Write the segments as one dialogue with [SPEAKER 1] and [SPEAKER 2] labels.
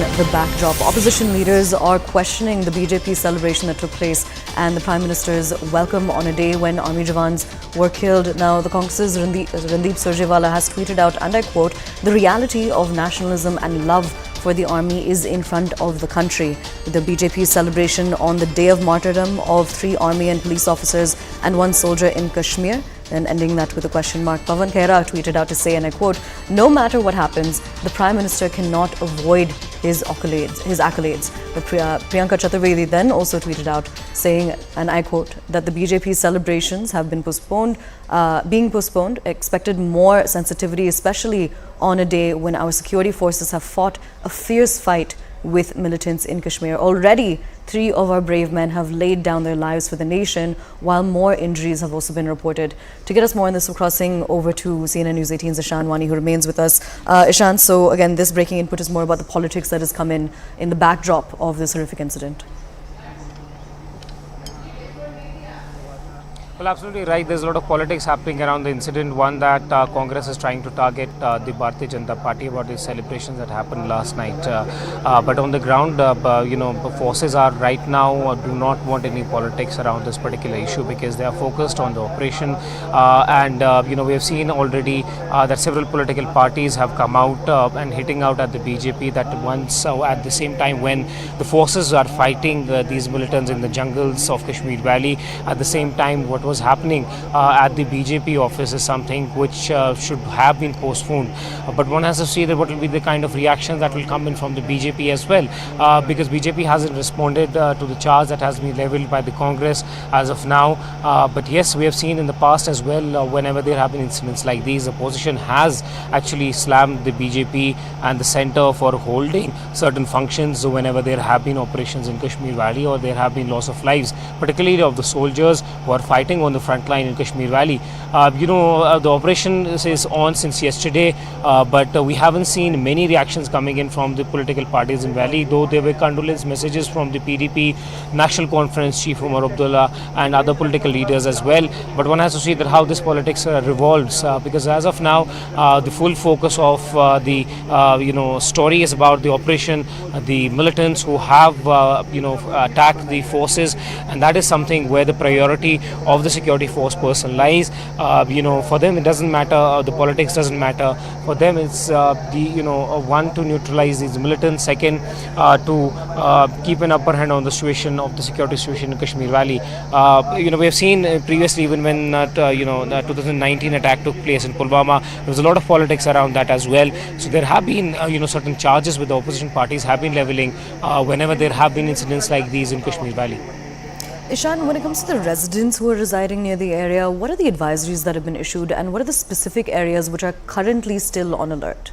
[SPEAKER 1] the backdrop. Opposition leaders are questioning the BJP celebration that took place and the Prime Minister's welcome on a day when army jawans were killed. Now, the Congress's Randeep Surjewala has tweeted out, and I quote, "The reality of nationalism and love for the army is in front of the country." The BJP celebration on the day of martyrdom of 3 army and police officers and 1 soldier in Kashmir. And ending that with a question mark, Pawan Khera tweeted out to say, and I quote, "No matter what happens, the Prime Minister cannot avoid his accolades." But Priyanka Chaturvedi then also tweeted out saying, and I quote, that the BJP celebrations have been being postponed, expected more sensitivity, especially on a day when our security forces have fought a fierce fight with militants in Kashmir. Already, 3 of our brave men have laid down their lives for the nation, while more injuries have also been reported. To get us more on this, we're crossing over to CNN News 18's Ishan Wani, who remains with us. Ishan, so again, this breaking input is more about the politics that has come in the backdrop of this horrific incident.
[SPEAKER 2] Well, absolutely right. There's a lot of politics happening around the incident. One, that Congress is trying to target the Bharatiya Janata Party about the celebrations that happened last night. But on the ground, forces are right now do not want any politics around this particular issue, because they are focused on the operation. We have seen already that several political parties have come out and hitting out at the BJP, that once at the same time when the forces are fighting these militants in the jungles of Kashmir Valley, at the same time what was happening at the BJP office is something which should have been postponed. But one has to see that what will be the kind of reaction that will come in from the BJP as well, because BJP hasn't responded to the charge that has been leveled by the Congress as of now. But yes, we have seen in the past as well, whenever there have been incidents like these, the opposition has actually slammed the BJP and the centre for holding certain functions whenever there have been operations in Kashmir Valley or there have been loss of lives, particularly of the soldiers who are fighting on the front line in Kashmir Valley. The operation is on since yesterday, but we haven't seen many reactions coming in from the political parties in Valley, though there were condolence messages from the PDP National Conference Chief Umar Abdullah and other political leaders as well. But one has to see that how this politics revolves, because as of now, the full focus of the story is about the operation, the militants who have attacked the forces, and that is something where the priority of the security force person lies. For them it doesn't matter, the politics doesn't matter. For them it's one, to neutralize these militants, second, to keep an upper hand on the situation of the security situation in Kashmir Valley. We have seen previously, even when the 2019 attack took place in Pulwama, there was a lot of politics around that as well. So there have been certain charges with the opposition parties have been leveling whenever there have been incidents like these in Kashmir Valley.
[SPEAKER 1] Ishan, when it comes to the residents who are residing near the area, what are the advisories that have been issued, and what are the specific areas which are currently still on alert?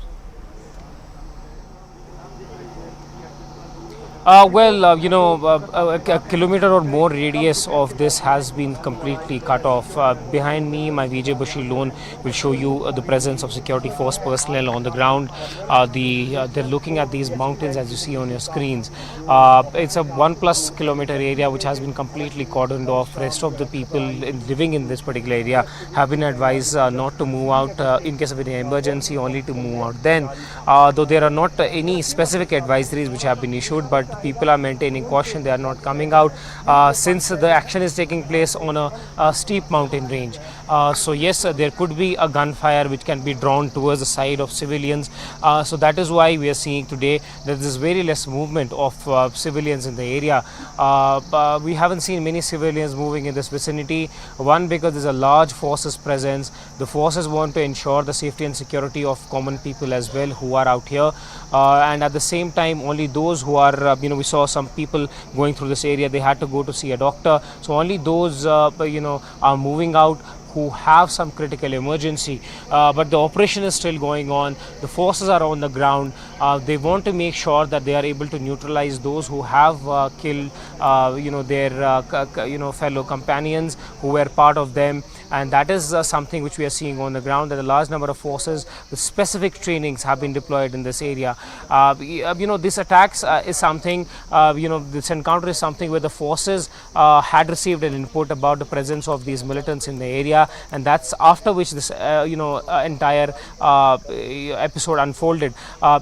[SPEAKER 1] A kilometer or more radius of this has been completely cut off. Behind me, my Vijay Bashir Loan will show you the presence of security force personnel on the ground. They're looking at these mountains as you see on your screens. It's a 1+ kilometer area which has been completely cordoned off. Rest of the people living in this particular area have been advised not to move out in case of any emergency, only to move out then. Though there are not any specific advisories which have been issued, but people are maintaining caution. They are not coming out since the action is taking place on a steep mountain range. So yes, there could be a gunfire which can be drawn towards the side of civilians. So that is why we are seeing today that there is very less movement of civilians in the area. We haven't seen many civilians moving in this vicinity. One, because there is a large forces presence. The forces want to ensure the safety and security of common people as well who are out here. And at the same time, only those who are, we saw some people going through this area, they had to go to see a doctor. So only those, are moving out who have some critical emergency. But the operation is still going on. The forces are on the ground. They want to make sure that they are able to neutralize those who have killed, their, fellow companions who were part of them. and that is something which we are seeing on the ground, that a large number of forces with specific trainings have been deployed in this area. This attacks is something, this encounter is something where the forces had received an input about the presence of these militants in the area, and that's after which this entire episode unfolded.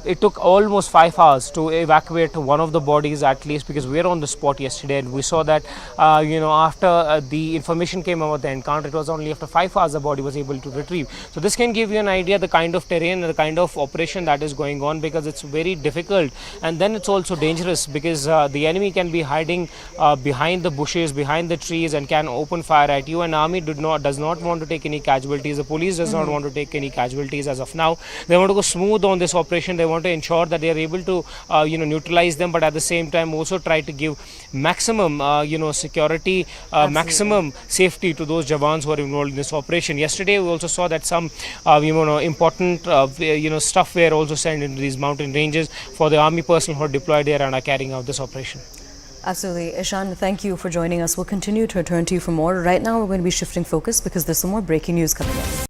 [SPEAKER 1] It took almost 5 hours to evacuate one of the bodies, at least, because we were on the spot yesterday and we saw that after the information came about the encounter, it was only after 5 hours the body was able to retrieve. So this can give you an idea the kind of terrain and the kind of operation that is going on, because it's very difficult, and then it's also dangerous because the enemy can be hiding behind the bushes, behind the trees, and can open fire at you. And army does not want to take any casualties. The police does not want to take any casualties as of now. They want to go smooth on this operation. They want to ensure that they are able to neutralize them, but at the same time also try to give maximum security, maximum safety to those Jawans who are involved in this operation. Yesterday we also saw that some important stuff were also sent into these mountain ranges for the army personnel who are deployed there and are carrying out this operation.
[SPEAKER 3] Absolutely. Ishan, thank you for joining us. We'll continue to return to you for more. Right now we're going to be shifting focus because there's some more breaking news coming in.